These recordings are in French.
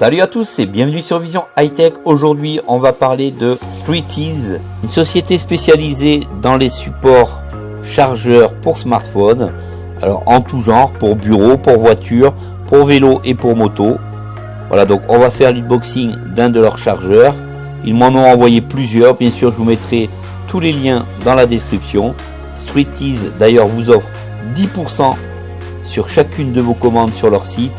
Salut à tous et bienvenue sur Vision High-Tech. Aujourd'hui, on va parler de StreetEase, une société spécialisée dans les supports chargeurs pour smartphone. Alors en tout genre, pour bureau, pour voiture, pour vélo et pour moto. Voilà, donc on va faire l'unboxing d'un de leurs chargeurs. Ils m'en ont envoyé plusieurs. Bien sûr, je vous mettrai tous les liens dans la description. StreetEase d'ailleurs vous offre 10% sur chacune de vos commandes sur leur site.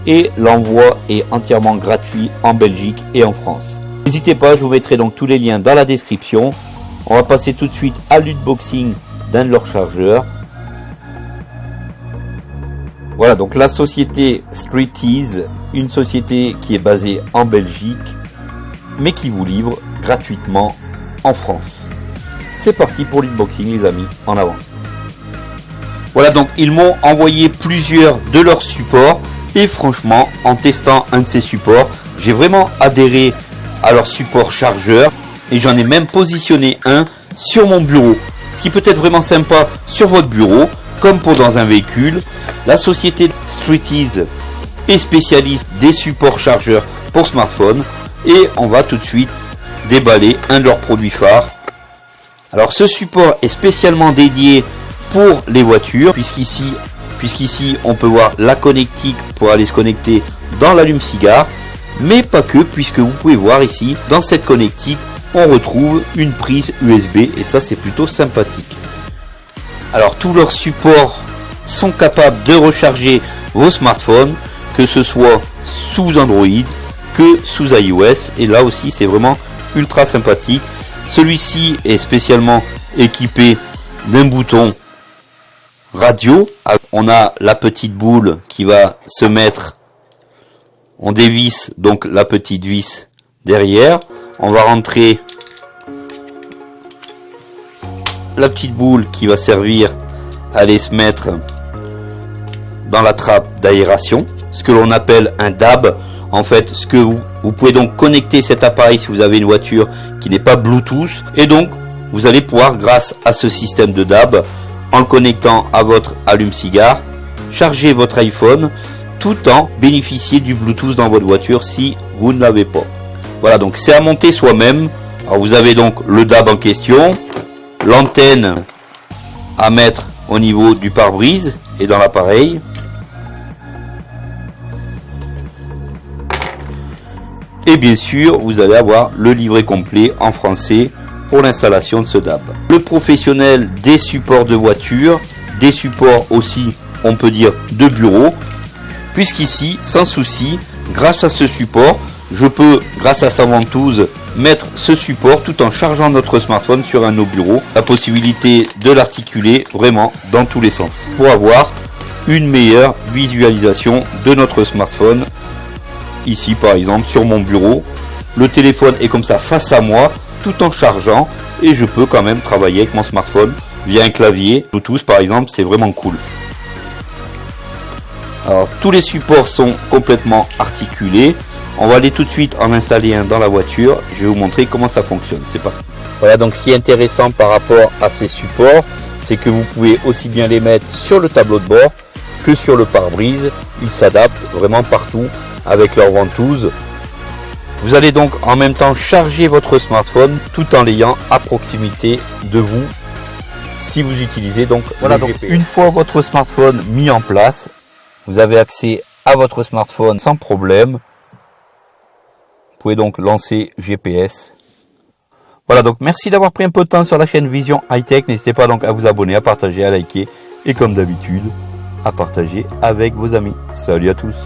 Et l'envoi est entièrement gratuit en Belgique et en France. N'hésitez pas, je vous mettrai donc tous les liens dans la description. On va passer tout de suite à l'unboxing d'un de leurs chargeurs. Voilà, donc la société StreetEase, une société qui est basée en Belgique, mais qui vous livre gratuitement en France. C'est parti pour l'unboxing les amis, en avant. Voilà, donc ils m'ont envoyé plusieurs de leurs supports. Et franchement, en testant un de ces supports, j'ai vraiment adhéré à leur support chargeur. Et j'en ai même positionné un sur mon bureau. Ce qui peut être vraiment sympa sur votre bureau, comme pour dans un véhicule. La société StreetEase est spécialiste des supports chargeurs pour smartphone. Et on va tout de suite déballer un de leurs produits phares. Alors ce support est spécialement dédié pour les voitures, puisqu'ici on peut voir la connectique pour aller se connecter dans l'allume-cigare, mais pas que, puisque vous pouvez voir ici, dans cette connectique, on retrouve une prise USB, et ça c'est plutôt sympathique. Alors tous leurs supports sont capables de recharger vos smartphones, que ce soit sous Android, que sous iOS, et là aussi c'est vraiment ultra sympathique. Celui-ci est spécialement équipé d'un bouton radio. On a la petite boule qui va se mettre, on dévisse donc la petite vis derrière, on va rentrer la petite boule qui va servir à aller se mettre dans la trappe d'aération, ce que l'on appelle un DAB. En fait, ce que vous pouvez donc connecter cet appareil si vous avez une voiture qui n'est pas Bluetooth, et donc vous allez pouvoir, grâce à ce système de DAB, en le connectant à votre allume-cigare, charger votre iPhone tout en bénéficier du Bluetooth dans votre voiture si vous ne l'avez pas. Voilà, donc c'est à monter soi-même. Alors vous avez donc le DAB en question, l'antenne à mettre au niveau du pare-brise et dans l'appareil. Et bien sûr, vous allez avoir le livret complet en français pour l'installation de ce DAB. Le professionnel des supports de voiture, des supports aussi, on peut dire, de bureau, puisqu'ici, sans souci, grâce à ce support, je peux, grâce à sa ventouse, mettre ce support tout en chargeant notre smartphone sur un de nos bureaux. La possibilité de l'articuler vraiment dans tous les sens pour avoir une meilleure visualisation de notre smartphone. Ici, par exemple, sur mon bureau, le téléphone est comme ça face à moi, tout en chargeant, et je peux quand même travailler avec mon smartphone via un clavier Bluetooth par exemple, c'est vraiment cool. Alors tous les supports sont complètement articulés. On va aller tout de suite en installer un dans la voiture. Je vais vous montrer comment ça fonctionne. C'est parti. Voilà, donc ce qui est intéressant par rapport à ces supports, c'est que vous pouvez aussi bien les mettre sur le tableau de bord que sur le pare-brise. Ils s'adaptent vraiment partout avec leur ventouse. Vous allez donc en même temps charger votre smartphone tout en l'ayant à proximité de vous si vous utilisez donc voilà, donc une fois votre smartphone mis en place, vous avez accès à votre smartphone sans problème. Vous pouvez donc lancer GPS. Voilà, donc merci d'avoir pris un peu de temps sur la chaîne Vision High-Tech. N'hésitez pas donc à vous abonner, à partager, à liker et comme d'habitude à partager avec vos amis. Salut à tous.